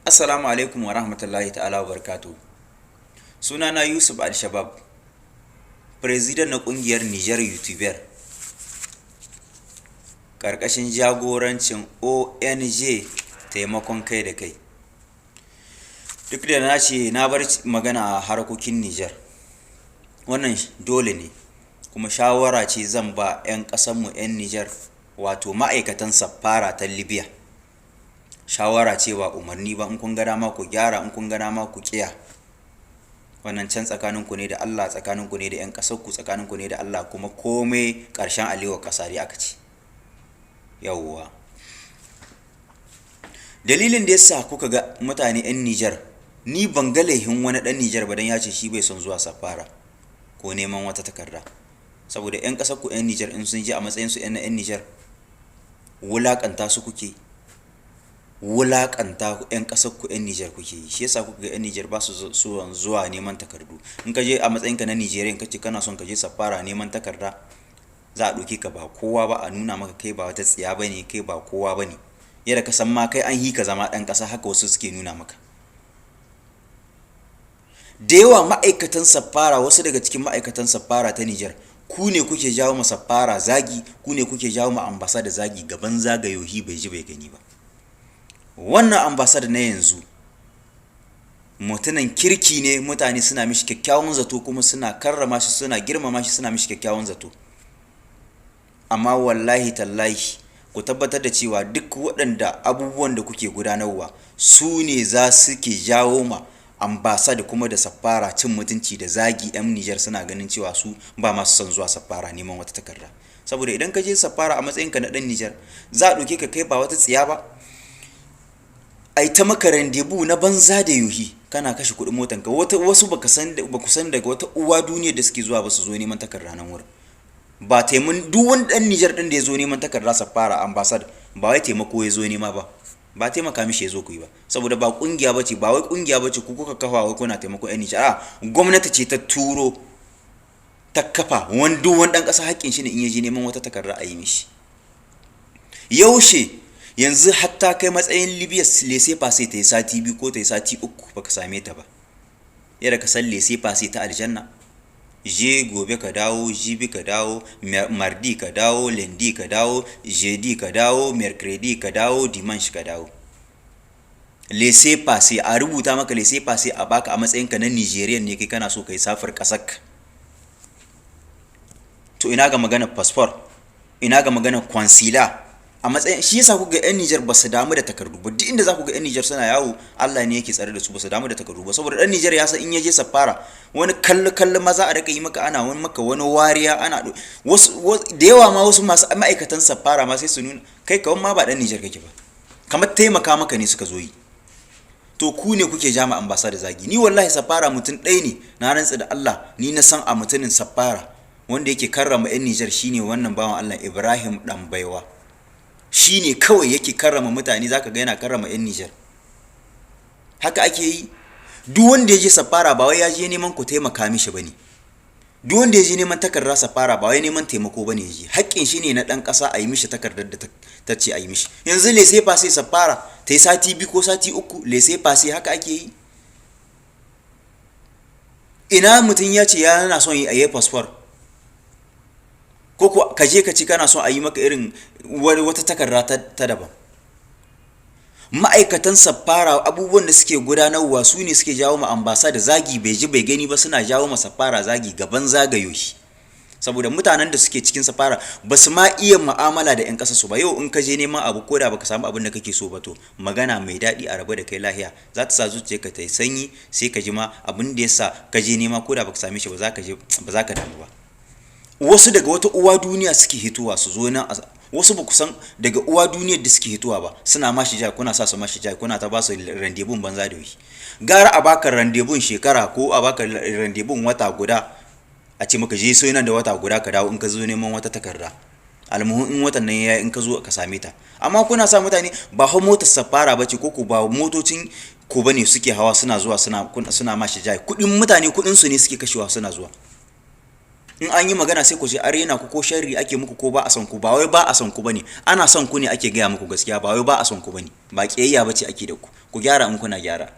Assalamu alaikum wa rahmatullahi ta'ala wa barakatuhu. Sunana Yusuf Al-Shabab, President na ƙungiyar Niger YouTuber, ƙarƙashin jagorancin ONG taimakon kai da kai. Duk da na ce na bar magana a harkokin Niger, wannan dole ne, kuma shawara ce zan ba 'yan ƙasanmu 'yan Niger, wato ma'aikatan Saffara ta Libya. Shawara ce ba umarni ba. In kun ga dama ku gyara, in kun ga dama ku kiya. Wannan can tsakaninku ne da Allah, tsakaninku ne da 'yan ƙasarku, tsakaninku ne da Allah, kuma komai ƙarshen alewa ƙasa dai aka ce. Yawwa. Dalilin da yasa kuka ga mutane 'yan Niger, ni ban ga laihin wani ɗan Niger ba dan ya ce shi bai son zuwa Saffara ko neman wata takarda. Saboda 'yan ƙasarku 'yan Niger in sun je a matsayinsu 'yan Niger, wulaƙanta su kuke. Wulaƙanta 'yan ƙasar ku 'yan Niger kuke yi. Shi yasa kuka ga 'yan Niger ba su zuwa neman takardu. In ka je a matsayinka na Nigerian kace kana son ka je Saffara neman takarda, za a ɗauke ka ba kowa ba, a nuna maka kai ba wata tsiya bane, kai ba kowa bane. Yadda ka san ma kai an yi ka zama ɗan ƙasa, haka wasu suke nuna maka. Da yawa ma'aikatan Saffara, wasu daga cikin ma'aikatan Saffara ta Niger, ku ne kuke jawo ma Saffara zagi, ku ne kuke jawo ma ambasada zagi gaban zagayohi bai ji bai gani ba. Wannan ambasada na yanzu mutumin kirki ne, mutane suna mishi kyakkyawan zato, kuma suna karrama shi, suna girmama shi, suna mishi kyakkyawan zato. Amma wallahi tallahi ku tabbatar da cewa duk waɗanda abubuwan da kuke gudanarwa su ne za su ke jawo ma ambasada kuma da Saffara cin mutunci da zagi. 'Yan Niger suna ganin cewa su ba masu son zuwa Saffara neman wata takarda. Saboda idan ka je Saffara a matsayinka na ɗan Niger, za a ɗauke ka kai ba wata tsiya ba. Ai ta maka randebu na banza da yuhi, kana kashe kuɗin motanka. Wasu ba ku san daga wata uwa duniya da suke zuwa ba su zo neman takarda nan wurin. Ba taimun duk wani ɗan Niger ɗin da ya zo neman takarda Saffara ambasada, ba wai taimako ya zo nema ba, ba taimaka mishi ya zo ku yi ba. Saboda ba ƙungiya ba ce, ba wai ƙungiya ba ce ku kuka kafa wai kuna taimako 'yan Niger. A gwamnati ce ta turo ta kafa duk wani ɗan ƙasa haƙƙin shi ne in ya je neman wata takarda a yi mishi. Yaushe yanzu hatta kai matsayin Libya lese fase ta yi sati 2 ko ta yi sati 3 baka same ta ba. Yadda ka san lese fase ta aljanna, je gobe ka dawo, jibi ka dawo, mardi ka dawo, lendi ka dawo, jeudi ka dawo, mercredi ka dawo, dimanche ka dawo. Lese fase, a rubuta maka lese fase a baka a matsayinka na Nigerian ne kai kana so kai safar ƙasarka. To ina ga maganar passport, ina ga maganar consular. A matsayin shi yasa kuga 'yan Niger ba su damu da takardu ba. Duk inda za ku ga 'yan Niger suna yawo, Allah ne yake tsare da su, ba su damu da takardu ba. Saboda ɗan Niger ya san in ya je Saffara, wani kallo maza a rika yi maka, ana wani maka wani wariya, ana wasu da yawa ma wasu masu ma'aikatan Saffara ma sai su nuna kai kawai ma ba ɗan Niger kake ba, kamar taimaka maka ne suka zo yi. To ku ne kuke jama ambasada zagi. Ni wallahi Saffara mutum ɗaya ne na rantsa da Allah, ni na san a mutumin Saffara wanda yake karrama 'yan Niger shine wannan bawan Allah Ibrahim Ɗanbaiwa. Shi ne kawai yake karrama mutane, zaka ga yana karrama 'yan Niger. Haka ake yi. Duk wanda ya je Saffara ba wai ya je neman ku taimaka mishi bane. Duk wanda ya je neman takardar Saffara ba wai neman taimako bane ya je. Haƙƙin shi ne na ɗan ƙasa a yi mishi takardar da ta ce a yi mishi. Yanzu lese fase Saffara ta yi sati 2 ko sati 3, lese fase haka ake yi. Ina mutum ya ce yana son yi a yi passport, ko ka je ka ci kana son a yi maka irin wata takarda ta daban. Ma'aikatan Saffara abubuwan da suke gudanarwa su ne suke jawo ma ambasada zagi bai ji bai gani ba, suna jawo ma Saffara zagi gaban zagayoyi. Saboda mutanen da suke cikin Saffara ba su ma iya mu'amala da 'yan ƙasa su ba. Yau in ka je neman abu ko da baka samu abin da kake so ba, to magana mai daɗi a rabu da kai lahiya za ta sa zuciyarka ta yi sanyi, sai ka ji ma abin da yasa ka je nema ko da baka same shi ba za ka damu ba. Wasu daga wata uwa duniya suke hituwa su zo nan, wasu ba ku san daga uwa duniyar da suke hituwa ba, suna mashi jai, kuna sa su mashi jai, kuna ta ba su randebun banza da yi. Gara a baka randebun shekara ko a baka randebun wata guda, a ce maka je so nan da wata guda ka dawo in ka zo neman wata takarda. Almuhun in watan nan yayi in ka zo ka same ta. Amma kuna sa mutane ba ha motar Saffara bace ko ba motocin ko bane suke hawa suna zuwa suna mashi jai. Kudin mutane, kudin su ne suke kashewa suna zuwa. in an yi magana sai ku ce arena ku ko sharri ake muku ko ba a son ku. Ba wai ba a son ku bane, ana son ku ne ake gaya muku gaskiya, ba wai ba a son ku bane, ba kiyayya bace ake da ku. Ku gyara in kuna gyara.